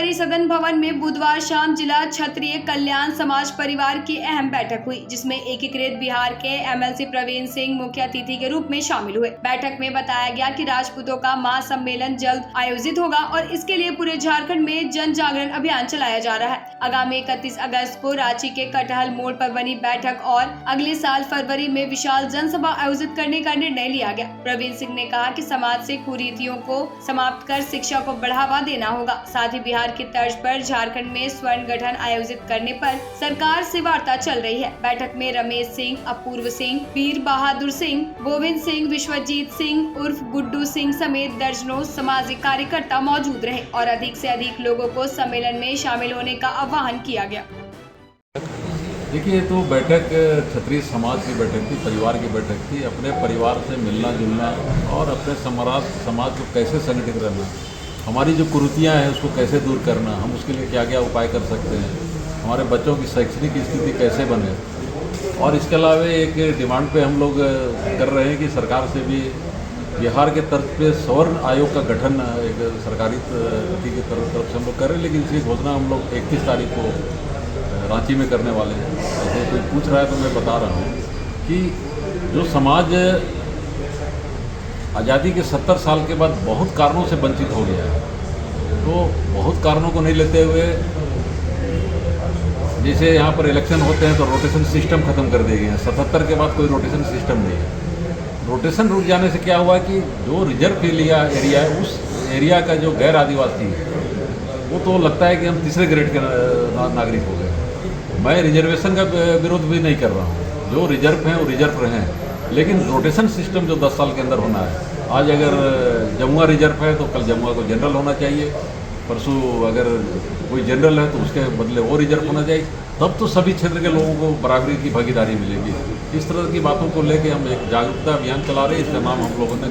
जिलाधिकारी सदन भवन में बुधवार शाम जिला क्षत्रिय कल्याण समाज परिवार की अहम बैठक हुई, जिसमें एकीकृत बिहार के एमएलसी प्रवीण सिंह मुख्य अतिथि के रूप में शामिल हुए। बैठक में बताया गया कि राजपूतों का महासम्मेलन जल्द आयोजित होगा और इसके लिए पूरे झारखंड में जन जागरण अभियान चलाया जा रहा है। आगामी 31 अगस्त को रांची के कटहल मोड़ पर बनी बैठक और अगले साल फरवरी में विशाल जनसभा आयोजित करने का निर्णय लिया गया। प्रवीण सिंह ने कहा कि समाज से कुरीतियों को समाप्त कर शिक्षा को बढ़ावा देना होगा। साथ ही बिहार की तर्ज पर झारखंड में स्वर्ण गठन आयोजित करने पर सरकार से वार्ता चल रही है। बैठक में रमेश सिंह, अपूर्व सिंह, वीर बहादुर सिंह, गोविंद सिंह, विश्वजीत सिंह उर्फ गुड्डू सिंह समेत दर्जनों सामाजिक कार्यकर्ता मौजूद रहे और अधिक से अधिक लोगों को सम्मेलन में शामिल होने का आह्वान किया गया। देखिए, तो बैठक क्षत्रिय समाज की बैठक थी, परिवार की बैठक थी। अपने परिवार से मिलना जुलना और अपने समाज को कैसे संगठित करना, हमारी जो कुरीतियाँ हैं उसको कैसे दूर करना, हम उसके लिए क्या क्या उपाय कर सकते हैं, हमारे बच्चों की शैक्षणिक स्थिति कैसे बने। और इसके अलावा एक डिमांड पे हम लोग कर रहे हैं कि सरकार से भी बिहार के तर्ज पे स्वर्ण आयोग का गठन एक सरकारी की तरफ से हम लोग कर रहे हैं, लेकिन इसकी घोषणा हम लोग 31 तारीख को रांची में करने वाले हैं। ऐसे कोई पूछ रहा है तो मैं बता रहा हूँ कि जो समाज आज़ादी के 70 साल के बाद बहुत कारणों से वंचित हो गया है, तो बहुत कारणों को नहीं लेते हुए जैसे यहाँ पर इलेक्शन होते हैं तो रोटेशन सिस्टम ख़त्म कर दिए गए हैं। 77 के बाद कोई रोटेशन सिस्टम नहीं है। रोटेशन रुक जाने से क्या हुआ कि जो रिजर्व एरिया है उस एरिया का जो गैर आदिवासी है वो तो लगता है कि हम तीसरे ग्रेड के नागरिक हो गए। मैं रिजर्वेशन का विरोध भी नहीं कर रहा हूँ, जो रिजर्व हैं वो रिजर्व रहें, लेकिन रोटेशन सिस्टम जो 10 साल के अंदर होना है। आज अगर जमुआ रिजर्व है तो कल जमुआ को जनरल होना चाहिए, परसों अगर कोई जनरल है तो उसके बदले वो रिजर्व होना चाहिए, तब तो सभी क्षेत्र के लोगों को बराबरी की भागीदारी मिलेगी। इस तरह की बातों को लेकर हम एक जागरूकता अभियान चला रहे हैं। इसका नाम हम लोगों ने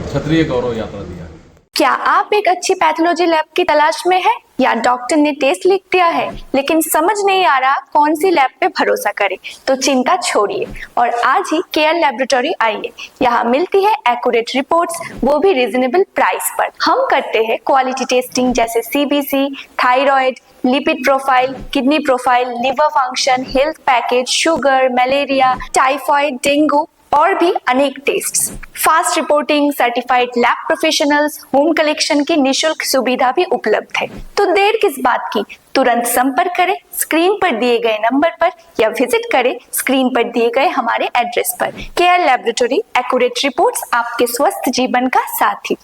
क्षत्रिय गौरव यात्रा दिया है। क्या आप एक अच्छी पैथोलॉजी लैब की तलाश में है या डॉक्टर ने टेस्ट लिख दिया है लेकिन समझ नहीं आ रहा कौन सी लैब पे भरोसा करें, तो चिंता छोड़िए और आज ही केयर लैबोरेटरी आइए। यहाँ मिलती है एक्यूरेट रिपोर्ट्स, वो भी रीजनेबल प्राइस पर। हम करते हैं क्वालिटी टेस्टिंग जैसे CBC, thyroid, lipid profile, kidney profile, liver function, health package, sugar, malaria, typhoid, dengue और भी अनेक tests. Fast reporting, certified lab professionals, home collection की निशुल्क सुविधा भी उपलब्ध है। तो देर किस बात की, तुरंत संपर्क करें स्क्रीन पर दिए गए नंबर पर या विजिट करें स्क्रीन पर दिए गए हमारे एड्रेस पर। केयर लैबोरेटरी, एक्यूरेट रिपोर्ट्स, आपके स्वस्थ जीवन का साथी।